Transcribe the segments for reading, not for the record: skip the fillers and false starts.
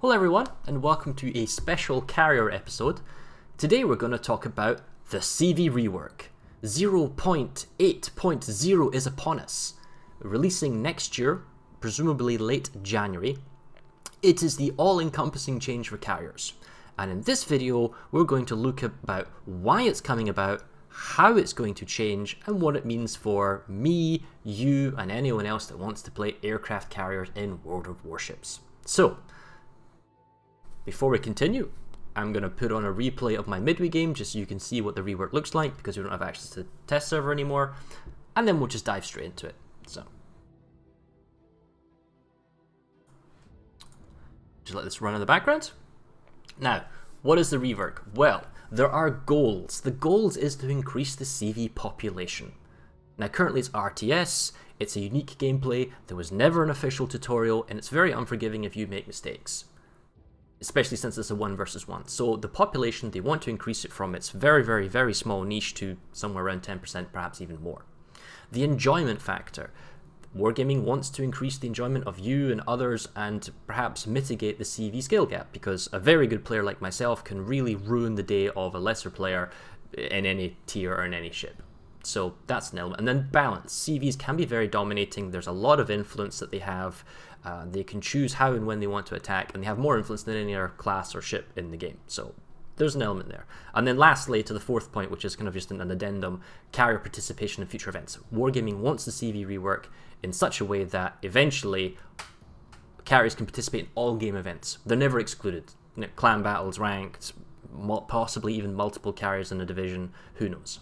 Hello everyone, and welcome to a special carrier episode. Today we're going to talk about the CV rework. 0.8.0 is upon us, releasing next year, presumably late January. It is the all-encompassing change for carriers, and in this video we're going to look about why it's coming about, how it's going to change, and what it means for me, you, and anyone else that wants to play aircraft carriers in World of Warships. So, before we continue, I'm going to put on a replay of my midway game just so you can see what the rework looks like, because we don't have access to the test server anymore, and then we'll just dive straight into it. So, just let this run in the background. Now, what is the rework? Well, there are goals. The goals is to increase the CV population. Now, currently it's RTS, it's a unique gameplay, there was never an official tutorial, and it's very unforgiving if you make mistakes, especially since it's a 1 versus 1. So the population, they want to increase it from its very small niche to somewhere around 10%, perhaps even more. The enjoyment factor. Wargaming wants to increase the enjoyment of you and others and perhaps mitigate the CV skill gap, because a very good player like myself can really ruin the day of a lesser player in any tier or in any ship. So that's an element. And then balance. CVs can be very dominating. There's a lot of influence that they have. They can choose how and when they want to attack, and they have more influence than any other class or ship in the game. So there's an element there. And then lastly, to the fourth point, which is kind of just an addendum, carrier participation in future events. Wargaming wants the CV rework in such a way that eventually carriers can participate in all game events. They're never excluded. You know, clan battles, ranked, possibly even multiple carriers in a division, who knows.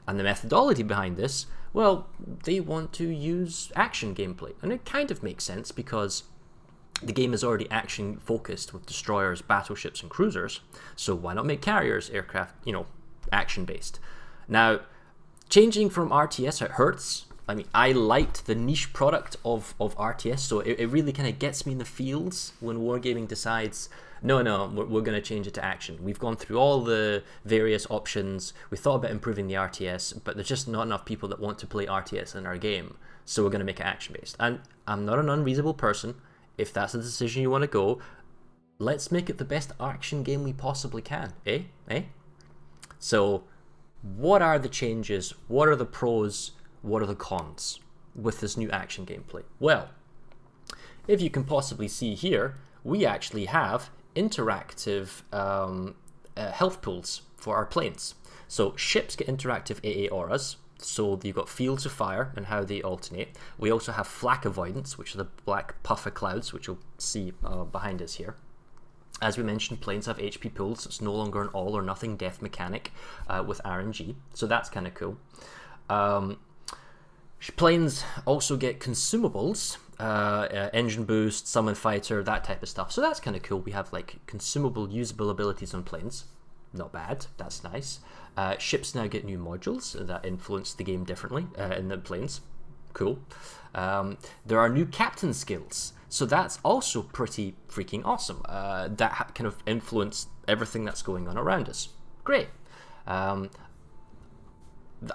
And the methodology behind this, well, they want to use action gameplay. And it kind of makes sense because the game is already action focused with destroyers, battleships, and cruisers. So why not make carriers aircraft, action based? Now, changing from RTS, it hurts. I mean, I liked the niche product of RTS, so it really kind of gets me in the fields when Wargaming decides, no, we're going to change it to action. We've gone through all the various options. We thought about improving the RTS, but there's just not enough people that want to play RTS in our game, so we're going to make it action-based. And I'm not an unreasonable person. If that's the decision you want to go, let's make it the best action game we possibly can, eh? So, what are the changes? What are the pros? What are the cons with this new action gameplay? Well, if you can possibly see here, we actually have interactive health pools for our planes. So ships get interactive AA auras, so you've got fields of fire and how they alternate. We also have flak avoidance, which are the black puffer clouds, which you'll see behind us here. As we mentioned, planes have HP pools, so it's no longer an all or nothing death mechanic with RNG, so that's kind of cool. Planes also get consumables, engine boost, summon fighter, that type of stuff. So that's kind of cool. We have like consumable usable abilities on planes. Not bad. That's nice. Ships now get new modules that influence the game differently in the planes. Cool. There are new captain skills. So that's also pretty freaking awesome. That kind of influence everything that's going on around us. Great.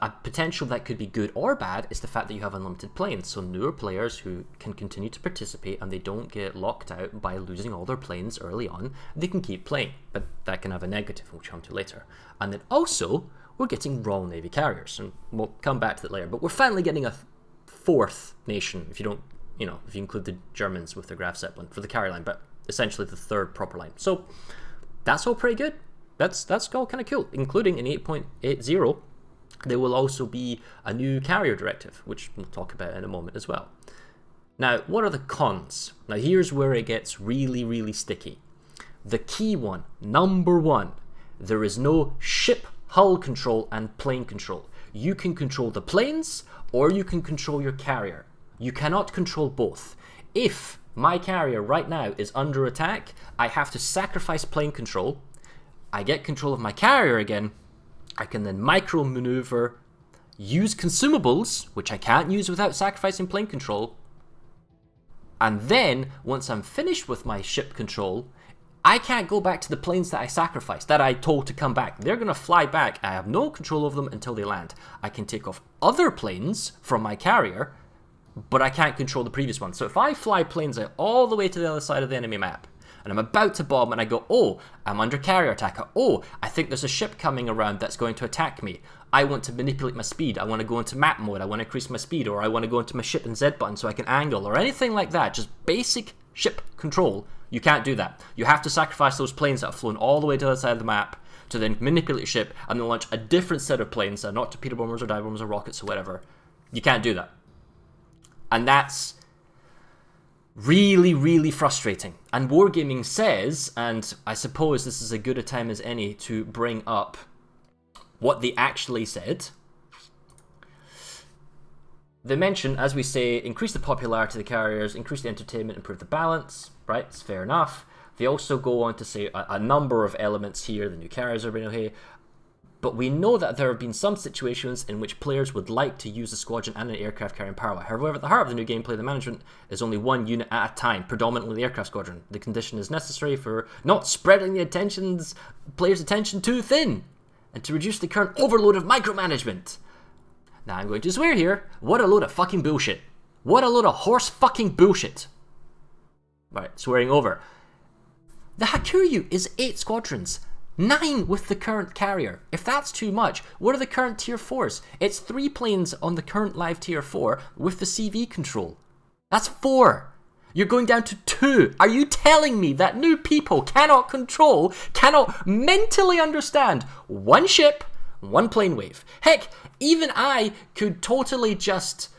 A potential that could be good or bad is the fact that you have unlimited planes, so newer players who can continue to participate and they don't get locked out by losing all their planes early on, they can keep playing, but that can have a negative, which we'll come to later. And then also, we're getting Royal Navy carriers, and we'll come back to that later, but we're finally getting a fourth nation, if you include the Germans with the Graf Zeppelin for the carrier line, but essentially the third proper line. So, that's all pretty good. That's all kind of cool, including in 8.80, there will also be a new carrier directive, which we'll talk about in a moment as well. Now, what are the cons? Now, here's where it gets really sticky. The key one, number one, there is no ship hull control and plane control. You can control the planes, or you can control your carrier. You cannot control both. If my carrier right now is under attack, I have to sacrifice plane control. I get control of my carrier again. I can then micro-maneuver, use consumables, which I can't use without sacrificing plane control, and then, once I'm finished with my ship control, I can't go back to the planes that I sacrificed, that I told to come back. They're going to fly back. I have no control over them until they land. I can take off other planes from my carrier, but I can't control the previous one. So if I fly planes out all the way to the other side of the enemy map, and I'm about to bomb, and I go, oh, I'm under carrier attack. Oh, I think there's a ship coming around that's going to attack me. I want to manipulate my speed. I want to go into map mode. I want to increase my speed, or I want to go into my ship and Z button so I can angle, or anything like that. Just basic ship control. You can't do that. You have to sacrifice those planes that have flown all the way to the other side of the map to then manipulate your ship and then launch a different set of planes, not torpedo bombers or dive bombers or rockets or whatever. You can't do that. And that's really, really frustrating. And Wargaming says, and I suppose this is as good a time as any to bring up what they actually said. They mention, as we say, increase the popularity of the carriers, increase the entertainment, improve the balance, right? It's fair enough. They also go on to say a number of elements here. The new carriers are being okay. But we know that there have been some situations in which players would like to use a squadron and an aircraft carrying power. However, at the heart of the new gameplay, the management is only one unit at a time, predominantly the aircraft squadron. The condition is necessary for not spreading the players' attention too thin, and to reduce the current overload of micromanagement. Now I'm going to swear here. What a load of fucking bullshit. What a load of horse fucking bullshit. Right, swearing over. The Hakuryu is 8 squadrons. 9 with the current carrier. If that's too much, what are the current tier 4s? It's 3 planes on the current live tier 4 with the CV control. That's 4. You're going down to 2. Are you telling me that new people cannot mentally understand one ship, one plane wave? Heck, even I could totally just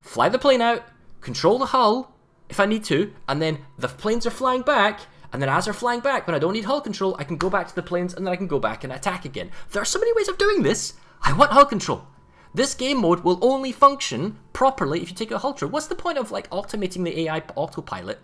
fly the plane out, control the hull if I need to, and then the planes are flying back, and then as they're flying back, when I don't need hull control, I can go back to the planes and then I can go back and attack again. There are so many ways of doing this. I want hull control. This game mode will only function properly if you take a hull control. What's the point of like automating the AI autopilot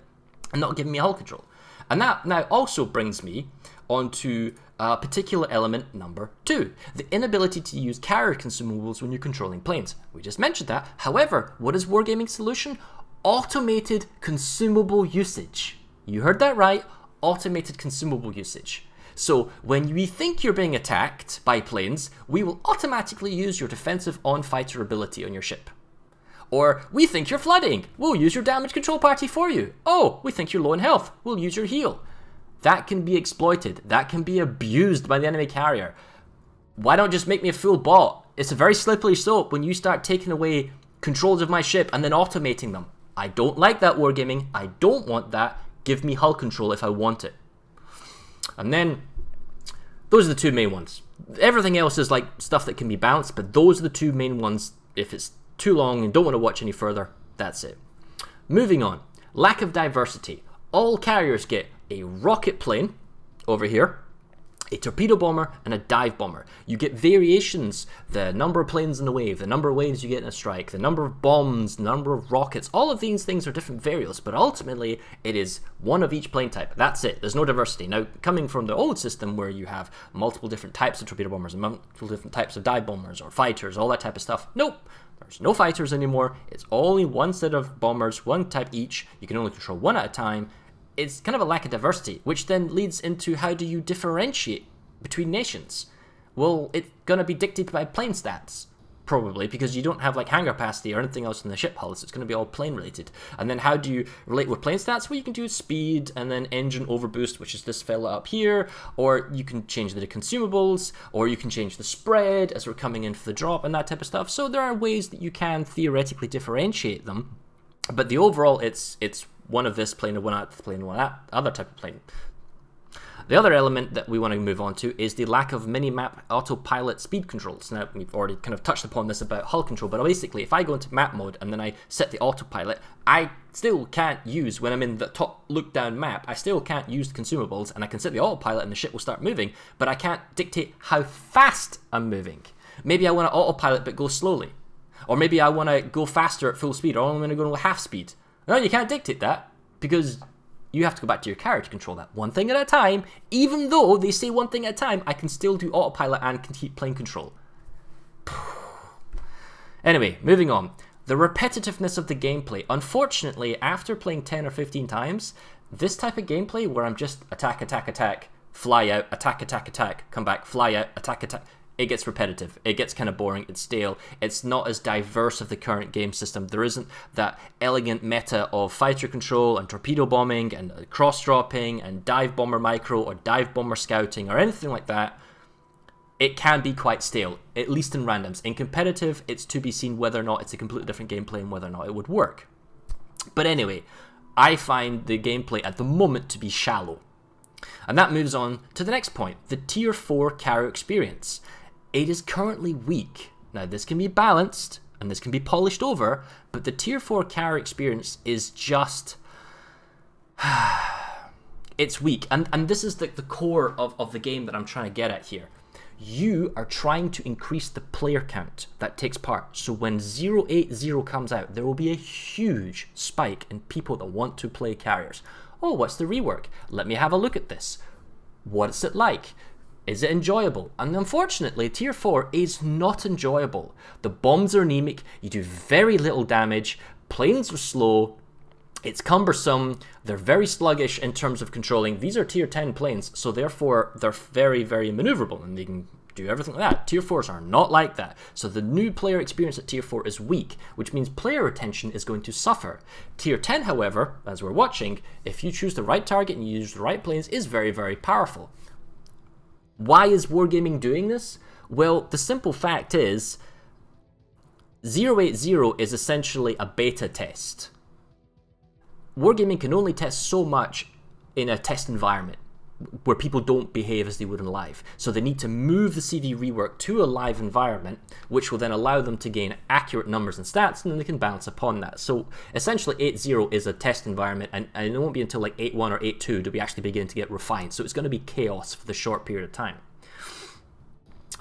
and not giving me hull control? And that now also brings me onto particular element number 2, the inability to use carrier consumables when you're controlling planes. We just mentioned that. However, what is Wargaming's solution? Automated consumable usage. You heard that right, automated consumable usage. So when we think you're being attacked by planes, we will automatically use your defensive on-fighter ability on your ship. Or we think you're flooding, we'll use your damage control party for you. Oh, we think you're low in health, we'll use your heal. That can be exploited, that can be abused by the enemy carrier. Why don't just make me a full bot? It's a very slippery slope when you start taking away controls of my ship and then automating them. I don't like that, Wargaming, I don't want that. Give me hull control if I want it. And then, those are the 2 main ones. Everything else is like stuff that can be balanced, but those are the 2 main ones. If it's too long and don't want to watch any further, that's it. Moving on. Lack of diversity. All carriers get a rocket plane over here, a torpedo bomber, and a dive bomber. You get variations, the number of planes in the wave, the number of waves you get in a strike, the number of bombs, the number of rockets. All of these things are different variables, but ultimately it is one of each plane type. That's it. There's no diversity. Now, coming from the old system where you have multiple different types of torpedo bombers and multiple different types of dive bombers or fighters, all that type of stuff, nope. There's no fighters anymore. It's only one set of bombers, one type each. You can only control one at a time. It's kind of a lack of diversity, which then leads into how do you differentiate between nations? Well, it's going to be dictated by plane stats, probably, because you don't have like hangar capacity or anything else in the ship hull, so it's going to be all plane related. And then how do you relate with plane stats? Well, you can do speed and then engine overboost, which is this fella up here, or you can change the consumables, or you can change the spread as we're coming in for the drop and that type of stuff. So there are ways that you can theoretically differentiate them, but the overall, it's one of this plane, one out the plane, one that other type of plane. The other element that we want to move on to is the lack of mini-map autopilot speed controls. Now, we've already kind of touched upon this about hull control, but basically, if I go into map mode and then I set the autopilot, I still can't use, when I'm in the top look-down map, I still can't use the consumables, and I can set the autopilot and the ship will start moving, but I can't dictate how fast I'm moving. Maybe I want to autopilot but go slowly. Or maybe I want to go faster at full speed, or I'm going to go to half speed. No, you can't dictate that, because you have to go back to your carrier to control that. One thing at a time. Even though they say one thing at a time, I can still do autopilot and keep plane control. Anyway, moving on. The repetitiveness of the gameplay. Unfortunately, after playing 10 or 15 times, this type of gameplay where I'm just attack, attack, attack, fly out, attack, attack, attack, come back, fly out, attack, attack, it gets repetitive. It gets kind of boring. It's stale. It's not as diverse of the current game system. There isn't that elegant meta of fighter control and torpedo bombing and cross-dropping and dive bomber micro or dive bomber scouting or anything like that. It can be quite stale, at least in randoms. In competitive, it's to be seen whether or not it's a completely different gameplay and whether or not it would work. But anyway, I find the gameplay at the moment to be shallow. And that moves on to the next point, the Tier 4 carrier experience. It is currently weak. Now, this can be balanced, and this can be polished over, but the Tier 4 carrier experience is just... it's weak. And this is the core of the game that I'm trying to get at here. You are trying to increase the player count that takes part. So when 080 comes out, there will be a huge spike in people that want to play carriers. Oh, what's the rework? Let me have a look at this. What's it like? Is it enjoyable? And unfortunately, Tier 4 is not enjoyable. The bombs are anemic, you do very little damage, planes are slow, it's cumbersome, they're very sluggish in terms of controlling. These are Tier 10 planes, so therefore they're very, very maneuverable and they can do everything like that. Tier 4s are not like that. So the new player experience at Tier 4 is weak, which means player retention is going to suffer. Tier 10, however, as we're watching, if you choose the right target and you use the right planes, is very, very powerful. Why is Wargaming doing this? Well, the simple fact is 080 is essentially a beta test. Wargaming can only test so much in a test environment where people don't behave as they would in live. So they need to move the CV rework to a live environment, which will then allow them to gain accurate numbers and stats, and then they can balance upon that. So essentially 80 is a test environment, and it won't be until like 81 or 82 do we actually begin to get refined. So it's going to be chaos for the short period of time.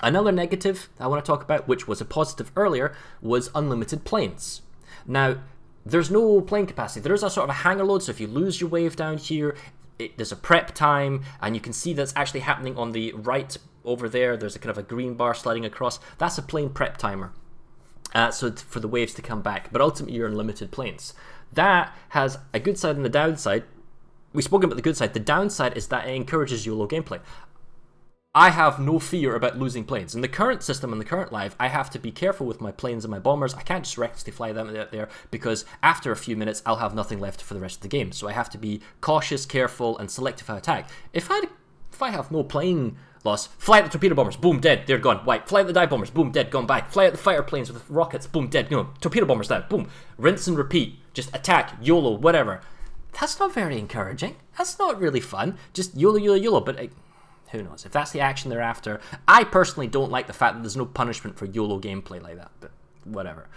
Another negative I want to talk about, which was a positive earlier, was unlimited planes. Now, there's no plane capacity. There is a sort of a hanger load, so if you lose your wave down here, there's a prep time, and you can see that's actually happening on the right over there. There's a kind of a green bar sliding across. That's a plane prep timer. So for the waves to come back. But ultimately, you're in limited planes. That has a good side and the downside. We've spoken about the good side. The downside is that it encourages YOLO gameplay. I have no fear about losing planes. In the current system, in the current live, I have to be careful with my planes and my bombers. I can't just recklessly fly them out there because after a few minutes, I'll have nothing left for the rest of the game. So I have to be cautious, careful, and selective how I attack. If I have no plane loss, fly at the torpedo bombers, boom, dead, they're gone, white. Fly at the dive bombers, boom, dead, gone back. Fly at the fighter planes with rockets, boom, dead, torpedo bombers down, boom. Rinse and repeat. Just attack, YOLO, whatever. That's not very encouraging. That's not really fun. Just YOLO, YOLO, YOLO, but... who knows? If that's the action they're after. I personally don't like the fact that there's no punishment for YOLO gameplay like that, but whatever.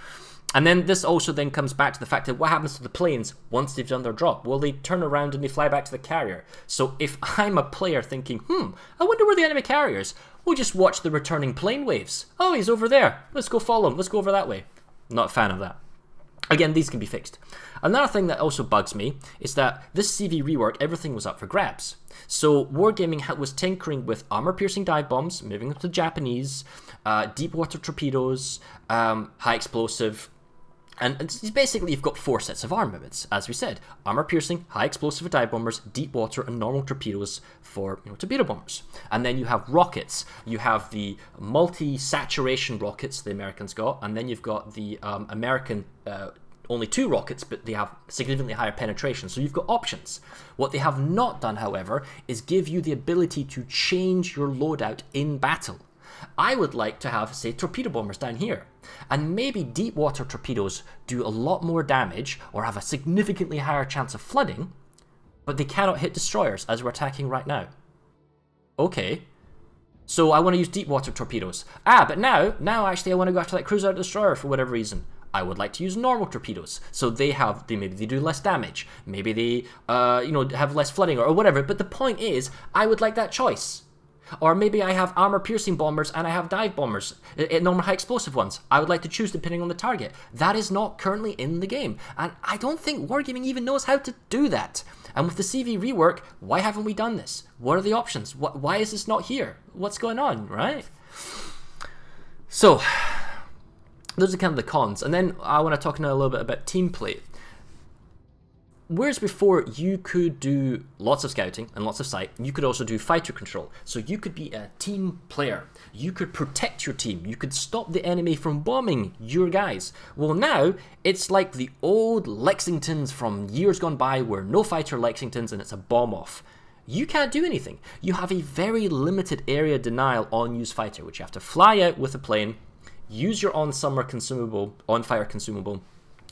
And then this also then comes back to the fact that what happens to the planes once they've done their drop? Well, they turn around and they fly back to the carrier. So if I'm a player thinking, I wonder where the enemy carrier is, we'll just watch the returning plane waves. Oh, he's over there. Let's go follow him. Let's go over that way. Not a fan of that. Again, these can be fixed. Another thing that also bugs me is that this CV rework, everything was up for grabs. So Wargaming was tinkering with armor-piercing dive bombs, moving up to Japanese, deep water torpedoes, high explosive, and basically you've got 4 sets of armaments, as we said. Armor-piercing, high explosive dive bombers, deep water, and normal torpedoes for torpedo bombers. And then you have rockets. You have the multi-saturation rockets the Americans got, and then you've got the American... only 2 rockets, but they have significantly higher penetration, so you've got options. What they have not done, however, is give you the ability to change your loadout in battle. I would like to have, say, torpedo bombers down here, and maybe deep water torpedoes do a lot more damage or have a significantly higher chance of flooding, but they cannot hit destroyers as we're attacking right now. Okay. So I want to use deep water torpedoes. But now actually I want to go after that cruiser destroyer for whatever reason. I would like to use normal torpedoes, so maybe they do less damage, maybe they have less flooding or whatever. But the point is, I would like that choice. Or maybe I have armor-piercing bombers and I have dive bombers, normal high explosive ones. I would like to choose depending on the target. That is not currently in the game, and I don't think Wargaming even knows how to do that. And with the CV rework, why haven't we done this? What are the options? Why is this not here? What's going on, right? So... those are kind of the cons. And then I want to talk now a little bit about team play. whereas before you could do lots of scouting and lots of sight, you could also do fighter control. So you could be a team player. You could protect your team. You could stop the enemy from bombing your guys. Well, now it's like the old Lexingtons from years gone by where no fighter Lexingtons and it's a bomb off. You can't do anything. You have a very limited area denial on use fighter, which you have to fly out with a plane, use your on-fire consumable.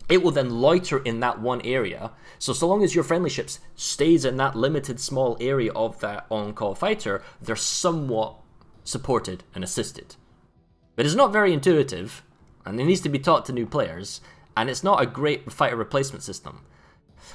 It will then loiter in that one area. So long as your friendly ships stays in that limited small area of that on-call fighter, they're somewhat supported and assisted. But it's not very intuitive, and it needs to be taught to new players, and it's not a great fighter replacement system.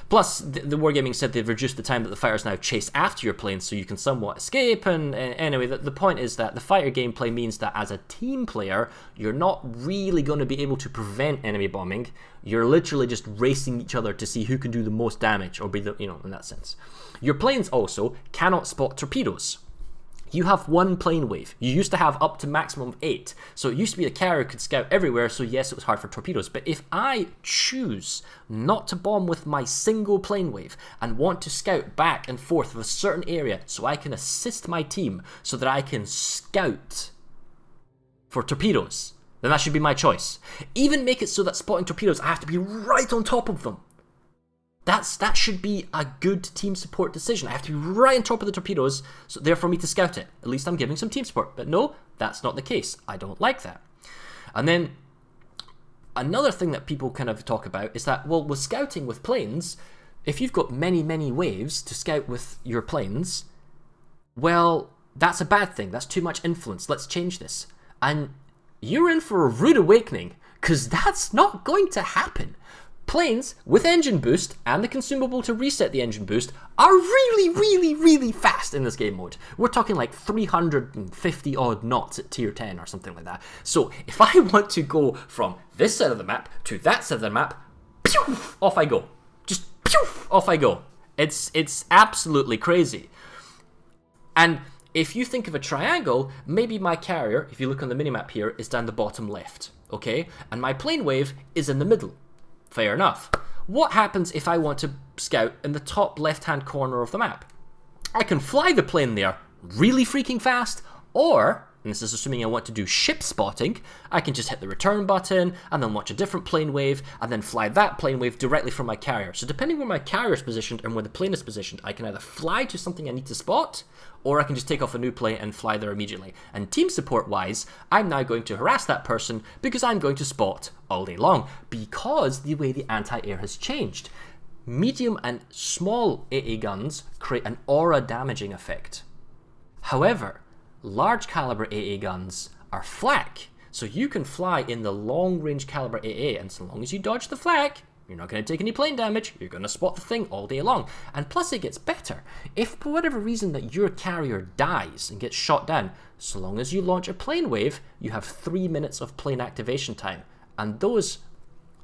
Plus, the Wargaming said they've reduced the time that the fighters now chase after your plane so you can somewhat escape, and anyway, the point is that the fighter gameplay means that as a team player, you're not really going to be able to prevent enemy bombing. You're literally just racing each other to see who can do the most damage, or be the, in that sense. Your planes also cannot spot torpedoes. You have one plane wave. You used to have up to maximum of 8. So it used to be the carrier could scout everywhere, so yes, it was hard for torpedoes. But if I choose not to bomb with my single plane wave and want to scout back and forth of a certain area so I can assist my team so that I can scout for torpedoes, then that should be my choice. Even make it so that spotting torpedoes, I have to be right on top of them. That should be a good team support decision. I have to be right on top of the torpedoes, so there for me to scout it. At least I'm giving some team support. But no, that's not the case. I don't like that. And then another thing that people kind of talk about is that, well, with scouting with planes, if you've got many, many waves to scout with your planes, well, that's a bad thing. That's too much influence. Let's change this. And you're in for a rude awakening, because that's not going to happen. Planes with engine boost and the consumable to reset the engine boost are really, really, really fast in this game mode. We're talking like 350 odd knots at tier 10 or something like that. So if I want to go from this side of the map to that side of the map, pew, off I go. Just pew, off I go. It's absolutely crazy. And if you think of a triangle, maybe my carrier, if you look on the minimap here, is down the bottom left, okay? And my plane wave is in the middle. Fair enough. What happens if I want to scout in the top left-hand corner of the map? I can fly the plane there really freaking fast, or, and this is assuming I want to do ship spotting, I can just hit the return button and then watch a different plane wave and then fly that plane wave directly from my carrier. So depending where my carrier is positioned and where the plane is positioned, I can either fly to something I need to spot, or I can just take off a new plane and fly there immediately. And team support wise, I'm now going to harass that person because I'm going to spot all day long, because the way the anti-air has changed. Medium and small AA guns create an aura damaging effect. However, large caliber AA guns are flak, so you can fly in the long range caliber AA, and so long as you dodge the flak, you're not going to take any plane damage, you're going to spot the thing all day long. And plus it gets better. If for whatever reason that your carrier dies and gets shot down, so long as you launch a plane wave, you have 3 minutes of plane activation time. And those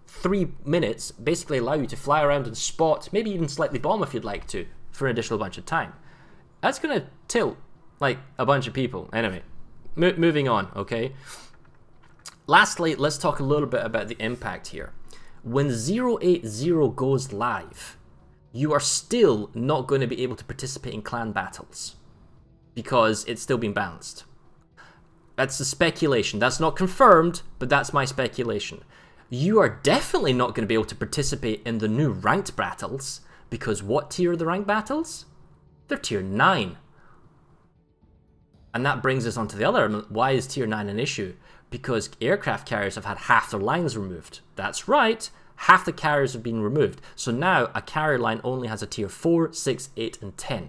3 minutes basically allow you to fly around and spot, maybe even slightly bomb if you'd like to, for an additional bunch of time. That's going to tilt like a bunch of people. Anyway, moving on, okay? Lastly, let's talk a little bit about the impact here. When 080 goes live, you are still not going to be able to participate in clan battles because it's still being balanced. That's a speculation. That's not confirmed, but that's my speculation. You are definitely not going to be able to participate in the new ranked battles, because what tier are the ranked battles? They're tier 9. And that brings us on to the other. Why is tier 9 an issue? Because aircraft carriers have had half their lines removed. That's right, half the carriers have been removed. So now a carrier line only has a tier 4, 6, 8, and 10.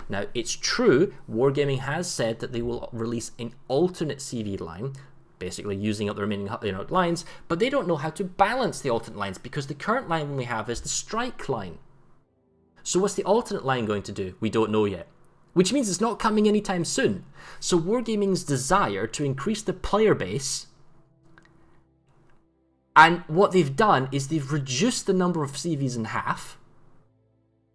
Now, it's true, Wargaming has said that they will release an alternate CV line, basically using up the remaining lines, but they don't know how to balance the alternate lines because the current line we have is the strike line. So what's the alternate line going to do? We don't know yet. Which means it's not coming anytime soon. So Wargaming's desire to increase the player base, and what they've done is they've reduced the number of CVs in half,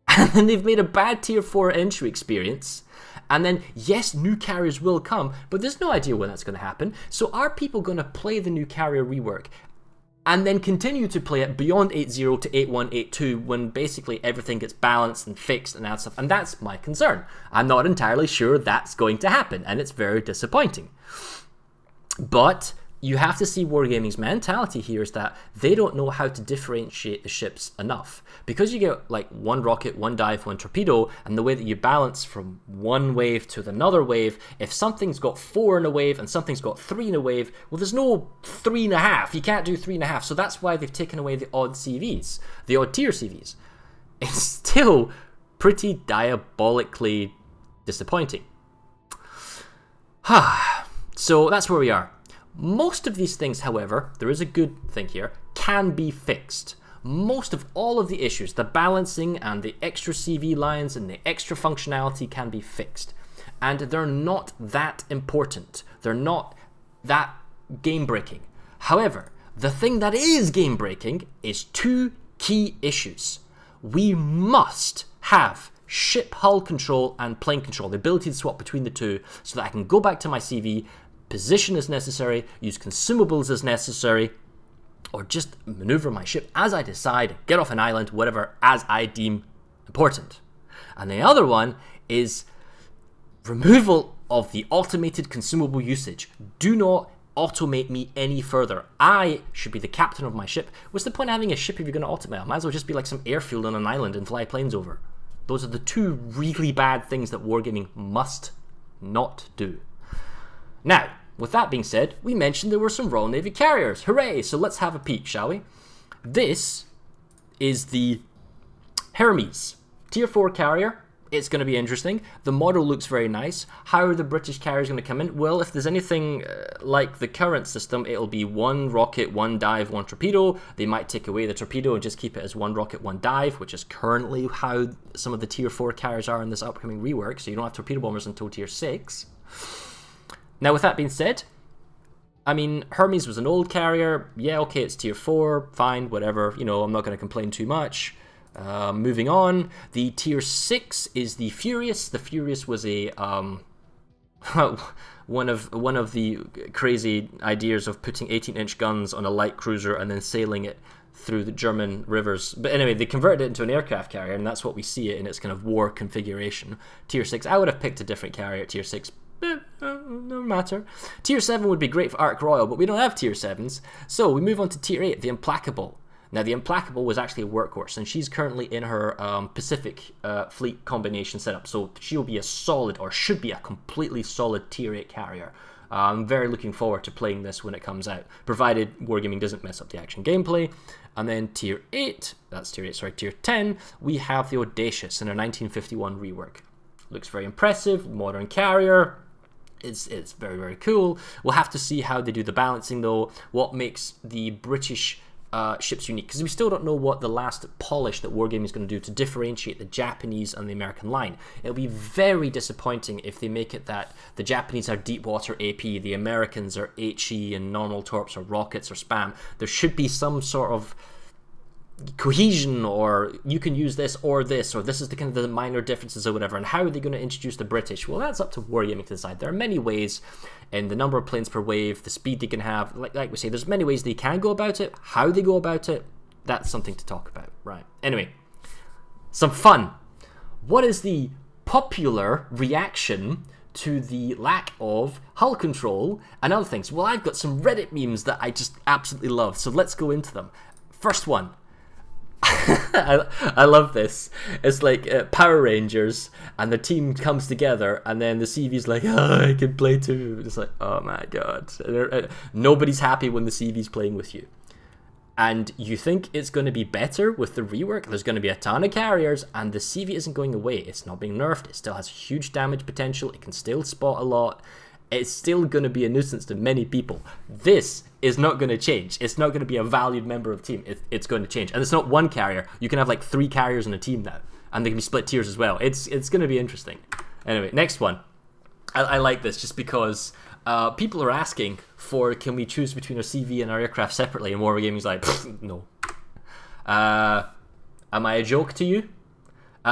and then they've made a bad tier 4 entry experience, and then yes, new carriers will come, but there's no idea when that's going to happen. So are people going to play the new carrier rework and then continue to play it beyond 8.0 to 8.1, 8.2 when basically everything gets balanced and fixed and that stuff. And that's my concern. I'm not entirely sure that's going to happen, and it's very disappointing. But you have to see Wargaming's mentality here is that they don't know how to differentiate the ships enough. Because you get like one rocket, one dive, one torpedo, and the way that you balance from one wave to another wave, if something's got 4 in a wave and something's got 3 in a wave, well, there's no 3.5. You can't do 3.5. So that's why they've taken away the odd CVs, the odd tier CVs. It's still pretty diabolically disappointing. So that's where we are. Most of these things, however, there is a good thing here, can be fixed. Most of all of the issues, the balancing and the extra CV lines and the extra functionality can be fixed. And they're not that important. They're not that game-breaking. However, the thing that is game-breaking is 2 key issues. We must have ship hull control and plane control, the ability to swap between the two so that I can go back to my CV, position as necessary, use consumables as necessary, or just maneuver my ship as I decide, get off an island, whatever, as I deem important. And the other one is removal of the automated consumable usage. Do not automate me any further. I should be the captain of my ship. What's the point of having a ship if you're going to automate? Might as well just be like some airfield on an island and fly planes over. Those are the 2 really bad things that Wargaming must not do. Now, with that being said, we mentioned there were some Royal Navy carriers. Hooray! So let's have a peek, shall we? This is the Hermes Tier 4 carrier. It's going to be interesting. The model looks very nice. How are the British carriers going to come in? Well, if there's anything like the current system, it'll be 1 rocket, 1 dive, 1 torpedo. They might take away the torpedo and just keep it as 1 rocket, 1 dive, which is currently how some of the Tier 4 carriers are in this upcoming rework, so you don't have torpedo bombers until Tier 6. Now, with that being said, I mean, Hermes was an old carrier. Yeah, okay, it's Tier 4, fine, whatever. You know, I'm not going to complain too much. Moving on, the Tier 6 is the Furious. The Furious was a one of the crazy ideas of putting 18-inch guns on a light cruiser and then sailing it through the German rivers. But anyway, they converted it into an aircraft carrier, and that's what we see it in its kind of war configuration. Tier 6, I would have picked a different carrier at Tier 6. No matter. Tier 7 would be great for Ark Royal, but we don't have Tier 7s. So we move on to Tier 8, the Implacable. Now, the Implacable was actually a workhorse, and she's currently in her Pacific Fleet combination setup, so she'll be a solid, or should be a completely solid Tier 8 carrier. I'm very looking forward to playing this when it comes out, provided Wargaming doesn't mess up the action gameplay. And then Tier 10, we have the Audacious in a 1951 rework. Looks very impressive, modern carrier. It's very, very cool. We'll have to see how they do the balancing, though, what makes the British ships unique, because we still don't know what the last polish that Wargaming is going to do to differentiate the Japanese and the American line. It'll be very disappointing if they make it that the Japanese are deep water AP, the Americans are HE and normal torps or rockets or spam. There should be some sort of cohesion, or you can use this, or this is the kind of the minor differences or whatever. And how are they going to introduce the British? Well, that's up to Wargaming to decide. There are many ways, in the number of planes per wave, the speed they can have, like we say, there's many ways they can go about it. How they go about it, that's something to talk about, right? Anyway, some fun. What is the popular reaction to the lack of hull control and other things? Well, I've got some Reddit memes that I just absolutely love, so let's go into them. First one. I love this. It's like Power Rangers, and the team comes together, and then the CV's like, oh, I can play too. It's like, oh my god. Nobody's happy when the CV's playing with you. And you think it's going to be better with the rework. There's going to be a ton of carriers, and the CV isn't going away. It's not being nerfed. It still has huge damage potential. It can still spot a lot. It's still going to be a nuisance to many people. This is not going to change. It's not going to be a valued member of the team. It's going to change. And it's not one carrier. You can have like 3 carriers in a team now. And they can be split tiers as well. It's going to be interesting. Anyway, next one. I like this just because people are asking for, can we choose between our CV and our aircraft separately? And Wargaming's like, no. Am I a joke to you?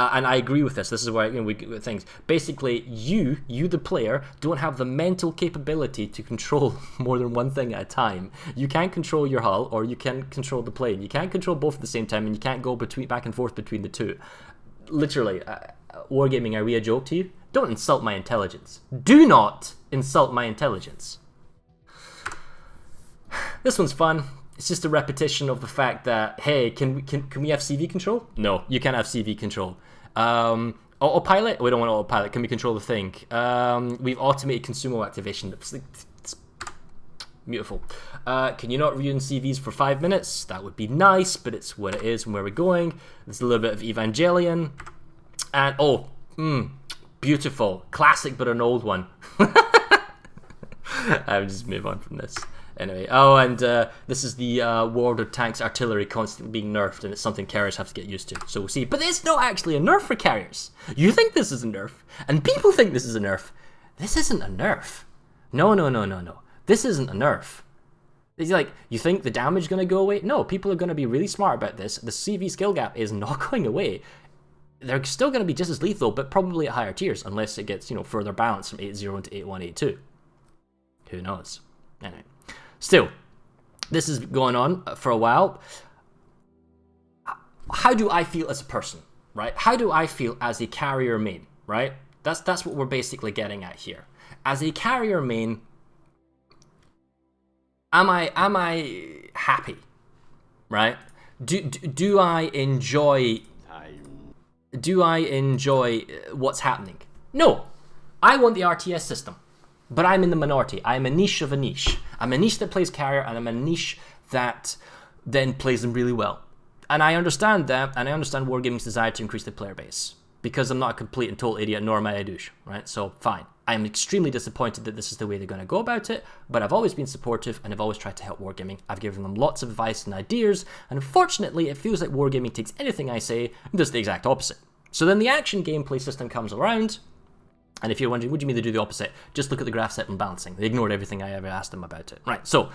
And I agree with this. This is where we get things. Basically, you the player, don't have the mental capability to control more than one thing at a time. You can't control your hull, or you can't control the plane. You can't control both at the same time, and you can't go back and forth between the two. Literally, Wargaming, are we a joke to you? Don't insult my intelligence. Do not insult my intelligence. This one's fun. It's just a repetition of the fact that, hey, can we have CV control? No, you can't have CV control. Autopilot? We don't want autopilot. Can we control the thing? We've automated consumable activation. It's beautiful. Can you not ruin CVs for 5 minutes? That would be nice, but it's what it is and where we're going. There's a little bit of Evangelion. And, beautiful. Classic, but an old one. I'll just move on from this. Anyway, and this is the Warder Tanks artillery constantly being nerfed, and it's something carriers have to get used to. So we'll see. But it's not actually a nerf for carriers. You think this is a nerf, and people think this is a nerf. This isn't a nerf. No. This isn't a nerf. It's like, you think the damage is going to go away? No, people are going to be really smart about this. The CV skill gap is not going away. They're still going to be just as lethal, but probably at higher tiers, unless it gets, further balanced from 8.0 into 8.1, 8.2. Who knows? Anyway. Still, this is going on for a while. How do I feel as a person, right? How do I feel as a carrier main, right? That's what we're basically getting at here. As a carrier main, am I happy, right? Do I enjoy what's happening? No, I want the RTS system. But I'm in the minority. I'm a niche of a niche. I'm a niche that plays carrier, and I'm a niche that then plays them really well. And I understand that, and I understand Wargaming's desire to increase the player base. Because I'm not a complete and total idiot, nor am I a douche, right? So, fine. I'm extremely disappointed that this is the way they're going to go about it, but I've always been supportive, and I've always tried to help Wargaming. I've given them lots of advice and ideas, and unfortunately, it feels like Wargaming takes anything I say and does the exact opposite. So then the action gameplay system comes around. And if you're wondering, what do you mean they do the opposite? Just look at the graph set and balancing. They ignored everything I ever asked them about it. Right, so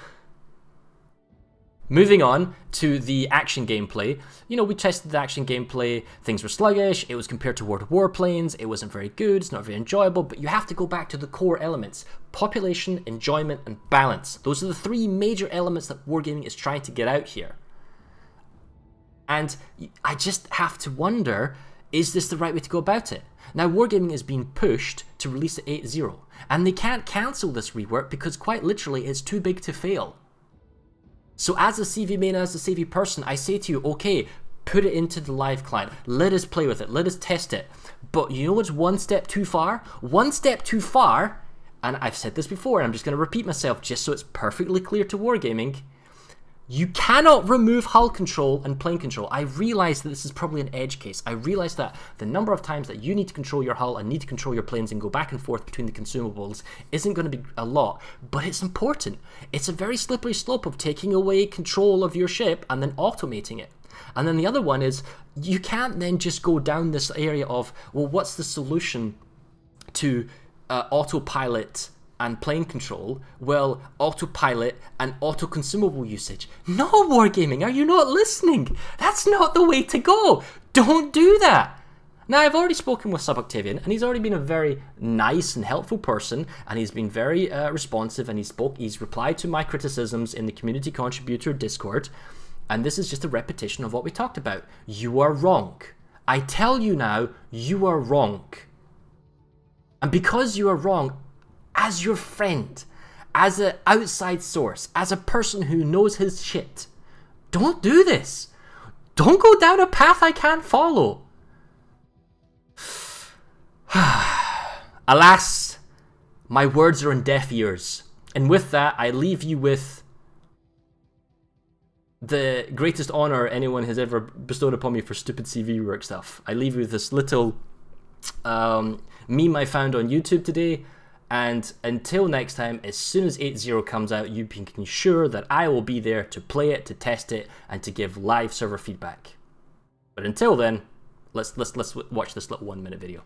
moving on to the action gameplay. We tested the action gameplay. Things were sluggish. It was compared to World of Warplanes. It wasn't very good. It's not very enjoyable. But you have to go back to the core elements. Population, enjoyment, and balance. Those are the three major elements that Wargaming is trying to get out here. And I just have to wonder, is this the right way to go about it? Now, Wargaming is being pushed to release at 8.0, and they can't cancel this rework because quite literally it's too big to fail. So as a CV main, as a CV person, I say to you, okay, put it into the live client. Let us play with it. Let us test it. But you know what's one step too far? One step too far, and I've said this before, and I'm just going to repeat myself just so it's perfectly clear to Wargaming. You cannot remove hull control and plane control. I realize that this is probably an edge case. I realize that the number of times that you need to control your hull and need to control your planes and go back and forth between the consumables isn't going to be a lot, but it's important. It's a very slippery slope of taking away control of your ship and then automating it. And then the other one is, you can't then just go down this area of, well, what's the solution to autopilot and plane control? Well, autopilot and auto-consumable usage. No, Wargaming, are you not listening? That's not the way to go. Don't do that. Now, I've already spoken with Sub-Octavian, and he's already been a very nice and helpful person, and he's been very responsive, and he's replied to my criticisms in the community contributor Discord, and this is just a repetition of what we talked about. You are wrong. I tell you now, you are wrong. And because you are wrong, as your friend, as an outside source, as a person who knows his shit, don't do this. Don't go down a path I can't follow. Alas, my words are in deaf ears. And with that, I leave you with the greatest honor anyone has ever bestowed upon me for stupid CV work stuff. I leave you with this little meme I found on YouTube today. And until next time, as soon as 8.0 comes out, you can be sure that I will be there to play it, to test it, and to give live server feedback. But until then, let's watch this little 1-minute video.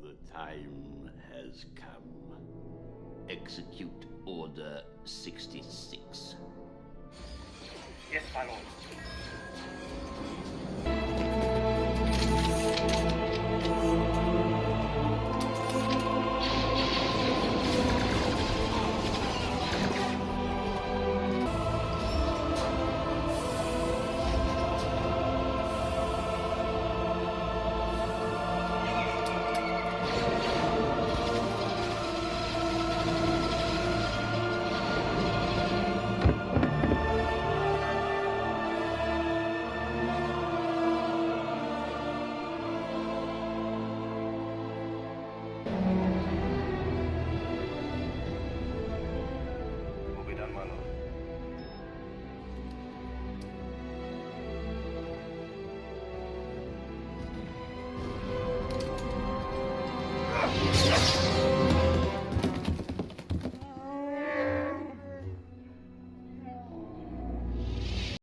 The time has come. Execute Order 66. Yes, my lord.